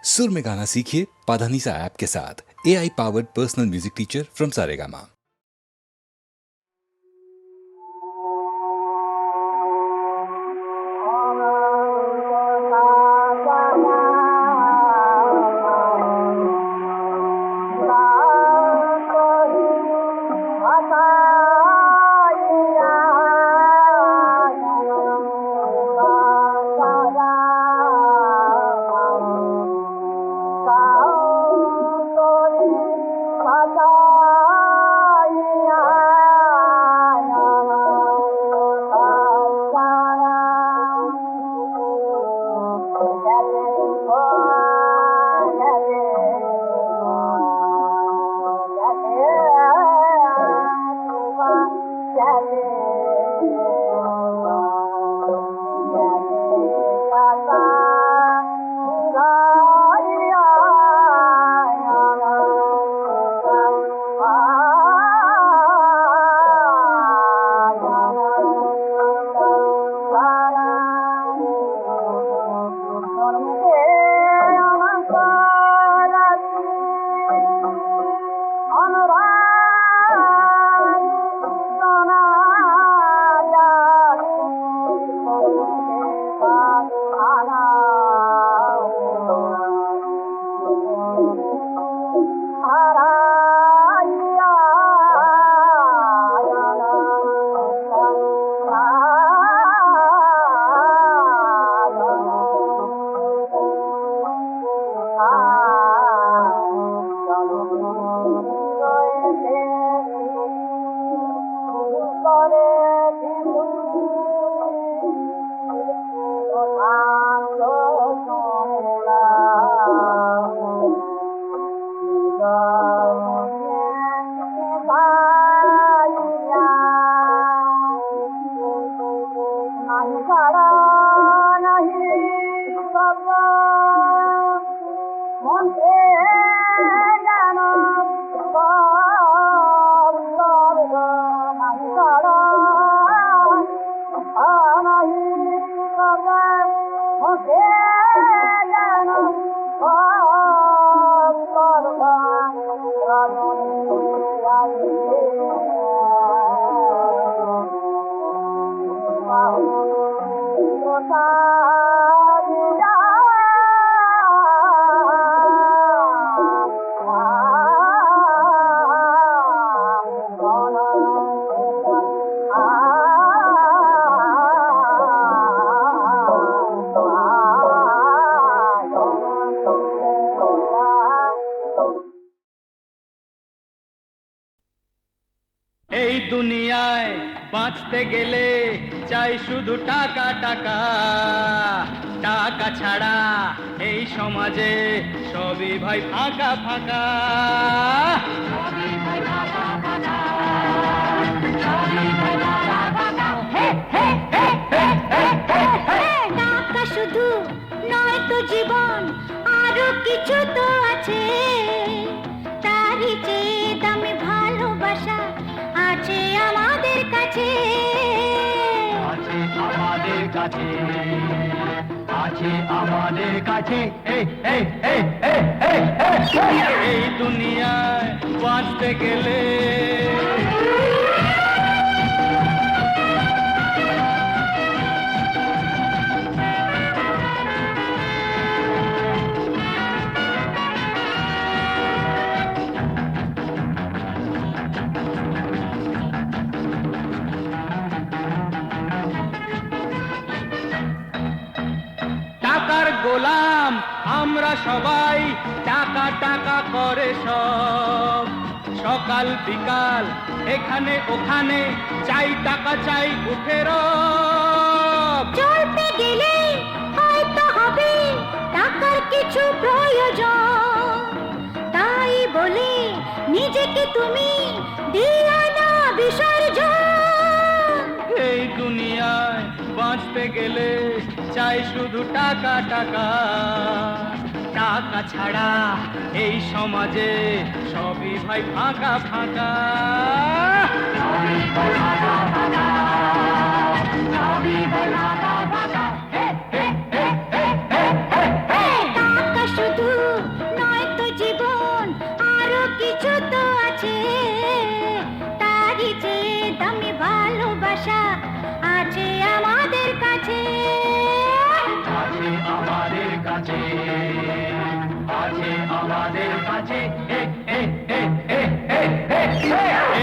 सुर में गाना सीखिए पाधानीसा ऐप के साथ। AI powered personal music teacher from Saregama. এই দুনিয়ায় বাঁচতে গেলে চাই শুধু টাকা টাকা টাকা ছাড়া এই সমাজে সবই ভাই ফাঁকা ফাঁকা টাকা শুধু নয় তো জীবন, আরো কিছু তো আছে। তারই চেয়ে দামি ভালোবাসা আছে আমাদের কাছে, আছে আমাদের কাছে, আছে আমাদের কাছে। এই দুনিয়ায় বাঁচতে গেলে টাকার গোলাম আমরা সবাই, টাকা টাকা করে সব। সকাল বিকাল এখানে ওখানে চাই টাকা, চাই উঠে রব। চলতে গেলে হয়তো হবে টাকার কিছু প্রয়োজন, তাই বলে নিজেকে তুমি দিও না বিসর্জন। এই দুনিয়ায় বাঁচতে গেলে চাই শুধু টাকা টাকা টাকা ছাড়া এই সমাজে সবই ভাই ফাঁকা ফাঁকা। টাকা শুধু কাছে, আছে আমাদের কাছে।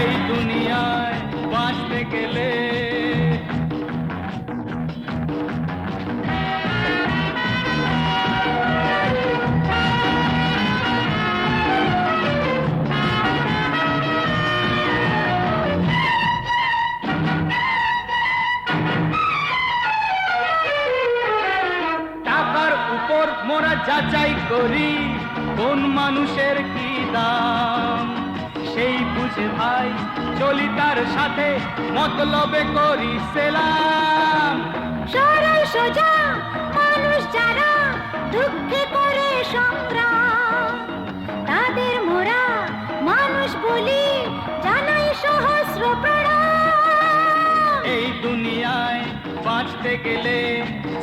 এই দুনিয়ায় বাঁচতে গেলে টাকার উপর মোরা যাচাই করি কোন মানুষের কি দাম, সেই বুঝে ভাই চলি তার সাথে, মতলবে করি সেলাম। সরল সোজা মানুষ যারা দুঃখে করে সংগ্রাম, তাদের মোরা মানুষ বলি জানাই সহস্র প্রণাম। এই দুনিয়ায় বাঁচতে গেলে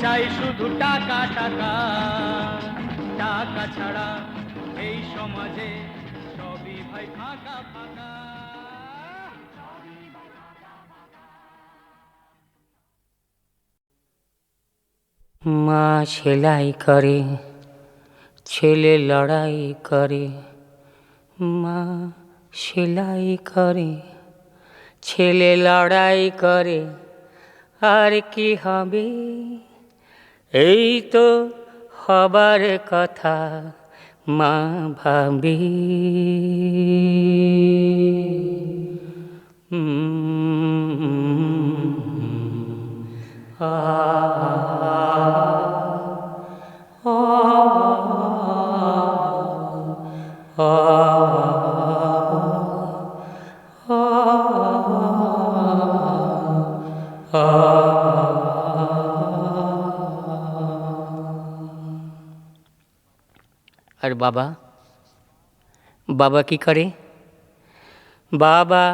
চাই শুধু টাকা টাকা, টাকা ছাড়া এই সমাজে সবই ভাই ফাঁকা ফাঁকা। মা সেলাই করে, ছেলে লড়াই করে। মা সেলাই করে, ছেলে লড়াই করে, আর কি হবে? এই তো হবার কথা মা ভাবে। আর বাবা, বাবা কি করে? বাবা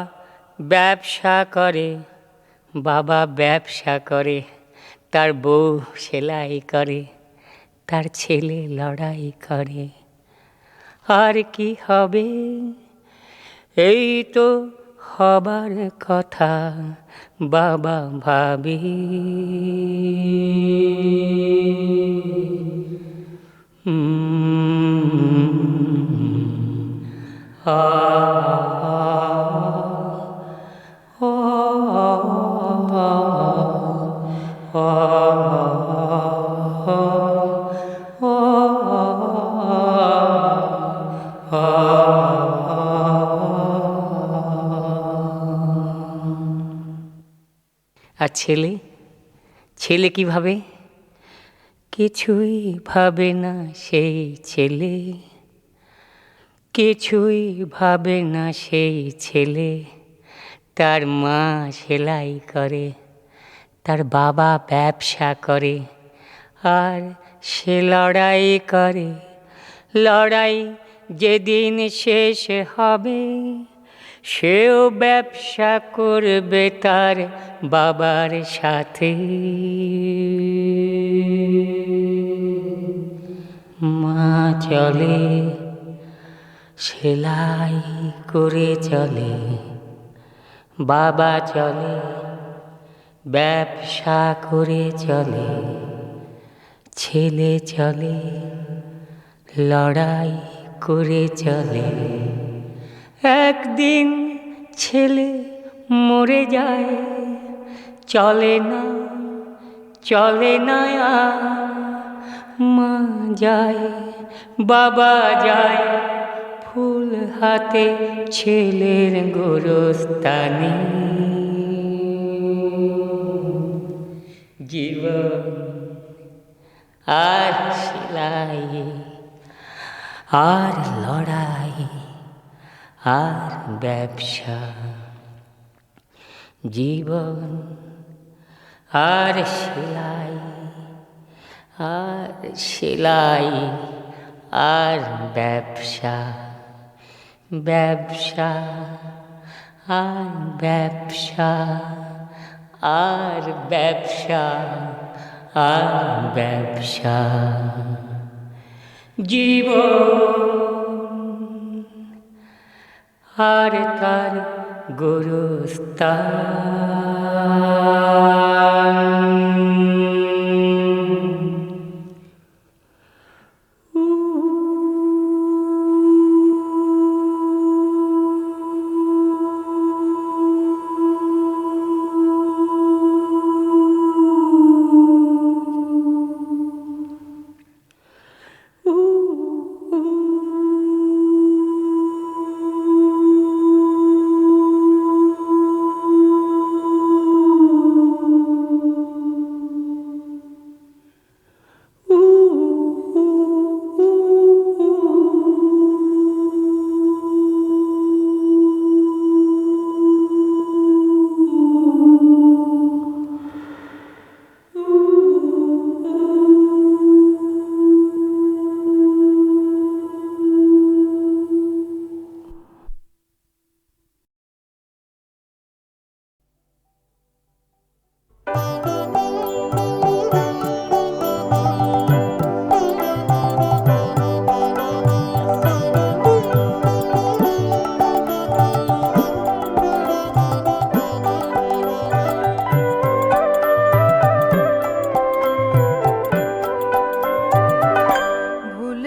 ব্যবসা করে, বাবা ব্যবসা করে, তার বউ সেলাই করে, তার ছেলে লড়াই করে, আর কি হবে? এই তো হবার কথা বাবা ভাবে। আর ছেলে, ছেলে কি ভাবে? কিছুই ভাবে না সেই ছেলে, কিছুই ভাবে না সেই ছেলে। তার মা সেলাই করে, তার বাবা ব্যবসা করে, আর সে লড়াই করে। লড়াই যেদিন শেষ হবে, সেও ব্যবসা করবে তার বাবার সাথে। মা চলে, সেলাই করে চলে, বাবা চলে, ব্যবসা করে চলে, ছেলে চলে, লড়াই করে চলে। একদিন ছেলে মরে যায়, চলে না, চলে না আর। মা যায়, বাবা যায়, ফুল হাতে ছেলের গোরস্তানে। জীবন আর সেলাই, আর লড়াই, আর ব্যবসা। জীবন আর সেলাই, আর সেলাই, আর ব্যবসা। ব্যবসা আর ব্যবসা, আর ব্যবসা, আর ব্যবসা। জীবন আর তার গোরস্তান।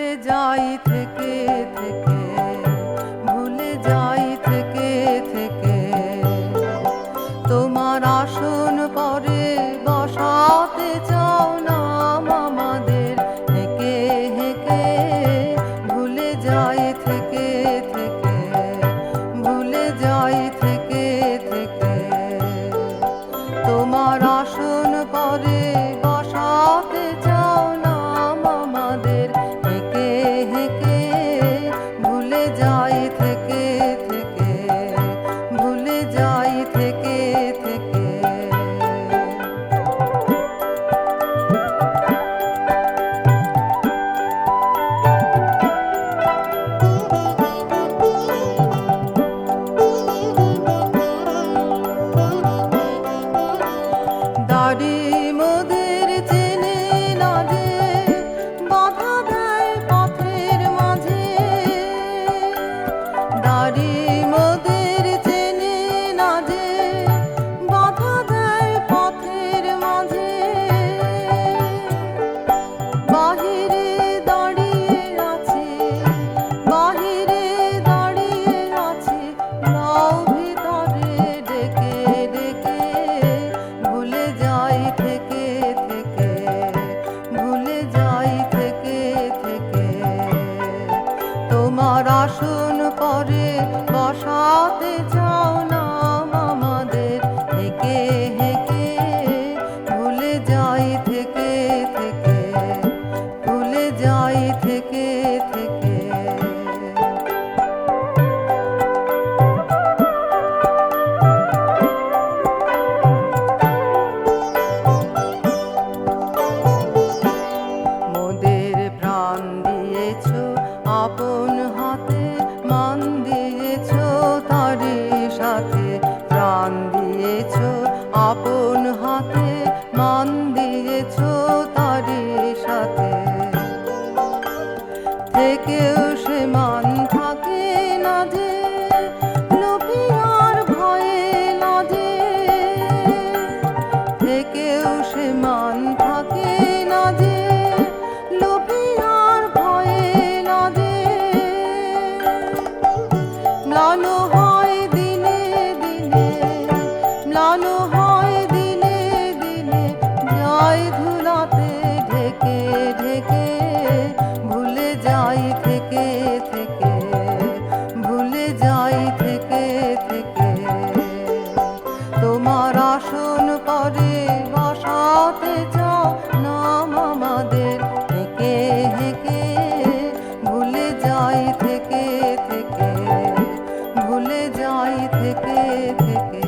ভুলে যাই থেকে থেকে, ভুলে যাই থেকে থেকে, তোমার আসন পরে বসাতে চাও নাম আমাদের হেঁকে হেঁকে, ভুলে যাই থেকে থেকে, ভুলে যাই থেকে থেকে, তোমার আসন পরে বসাতে চাও নাম আমাদের হেঁকে হেঁকে, ভুলে যাই থেকে থেকে, ভুলে যাই থেকে থেকে। দাড়ি মোদের চেনে না যে, বাধা দেয় পথের মাঝে। দাড়ি মোদের চেনে না যে, বাধা দেয় পথের মাঝে। বাহিরে দাঁড়িয়ে আছে, বাহিরে দাঁড়িয়ে আছে, নাও ভিতরে ডেকে ডেকে, ভুলে যাই থেকে থেকে, ভুলে যাই থেকে থেকে, তোমার আসন পরে বসাতে চাও নাম আমাদের হেঁকে হেঁকে, ভুলে যাই থেকে থেকে, ভুলে যাই থেকে থেকে। মোদের প্রাণ দিয়েছো আপন হাতে, মান দিয়েছো তারি সাথে, প্রাণ দিয়েছো আপন হাতে, মান দিয়েছো তারি সাথে। থেকেও সে মান থাকে না যে, লোভী আর ভয়ে লাজে। থেকেও সে মান থাকে না যে, লোভী আর ভয়ে লাজে। ম্লান হয় দিনে দিনে, ম্লান হয় দিনে দিনে, যায় ধুলাতে ঢেকে ঢেকে, ভুলে যাই থেকে থেকে, ভুলে যাই থেকে থেকে, তোমার আসন পরে বসাতে চাও নাম আমাদের হেঁকে হেঁকে, ভুলে যাই থেকে থেকে, ভুলে যাই থেকে থেকে।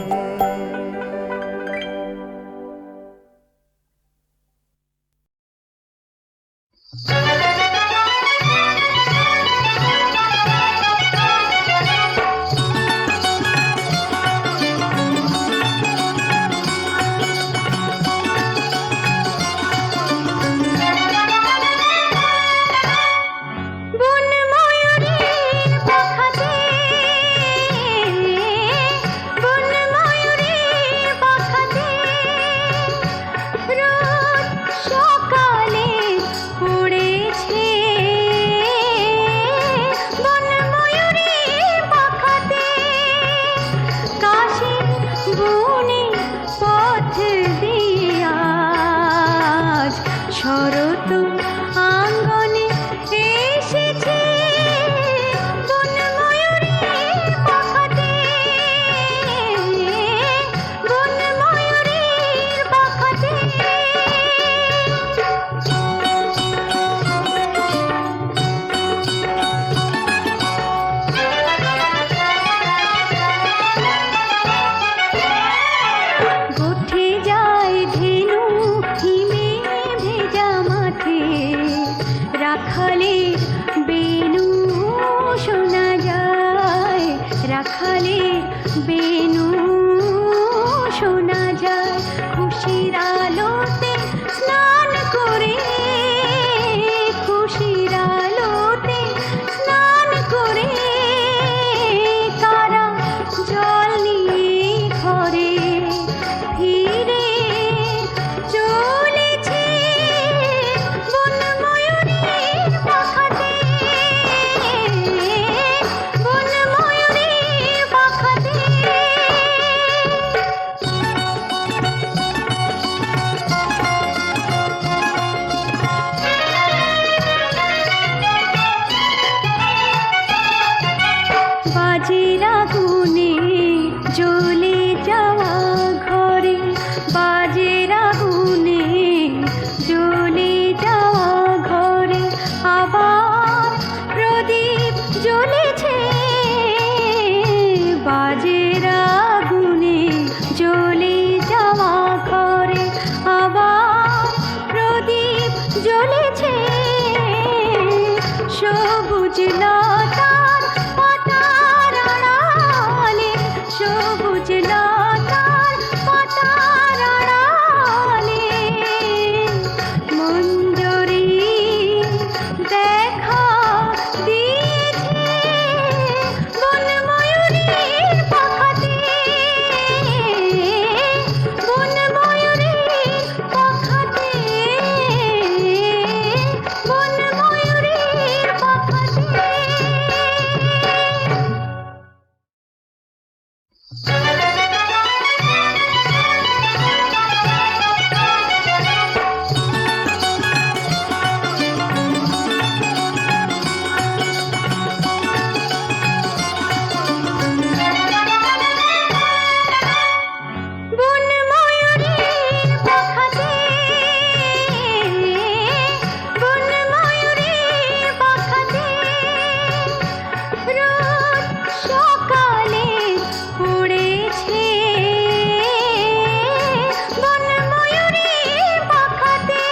সবুজ লতার পাতার আড়ালে, সবুজ লতার পাতার আড়ালে মঞ্জরি দেখা দিয়েছে বনময়ূরীর পাখাতে, বনময়ূরীর পাখাতে, বনময়ূরীর পাখাতে। বনময়ূরীর পাখাতে, বনময়ূরীর পাখাতে রোজ সকালে পড়েছে, বনময়ূরীর পাখাতে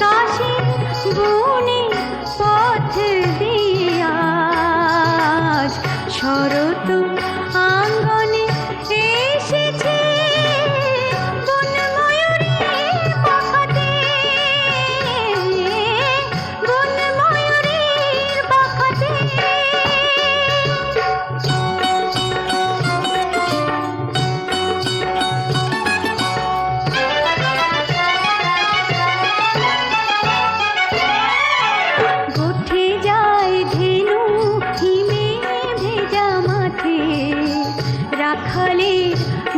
কাশি বনে পথ দিয়া আজ শরৎ আঙ্গনে এসেছে, বনময়ূরীর পাখাতে, বনময়ূরীর পাখাতে। উঠে যায় ধেনু হিমে ভেজা মাঠে, রাখালে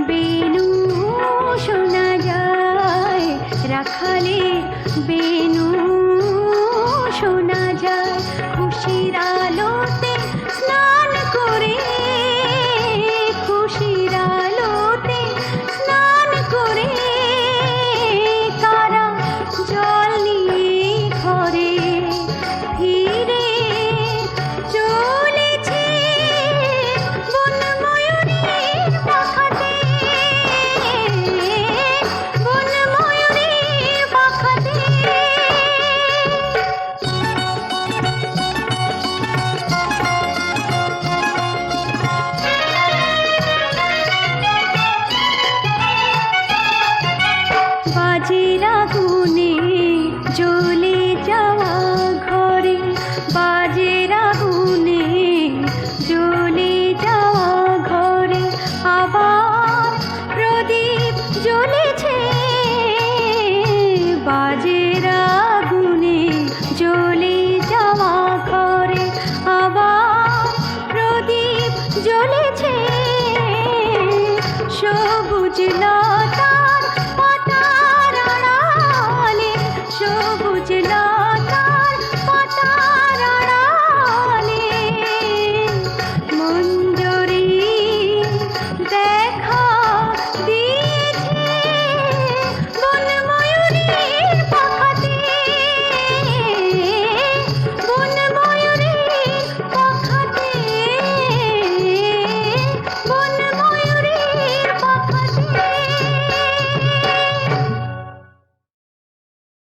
বেনু শোনা যায়, রাখালে বেনু শোনা যায়। খুশির আলোতে স্নান করে, খুশির আলোতে স্নান করে কারা জল নিয়ে ঘরে ফিরে চলেছে, বনময়ূরীর পাখাতে, বনময়ূরীর পাখাতে। বাজের আগুনে জ্বলে যাওয়া ঘরে, বাজে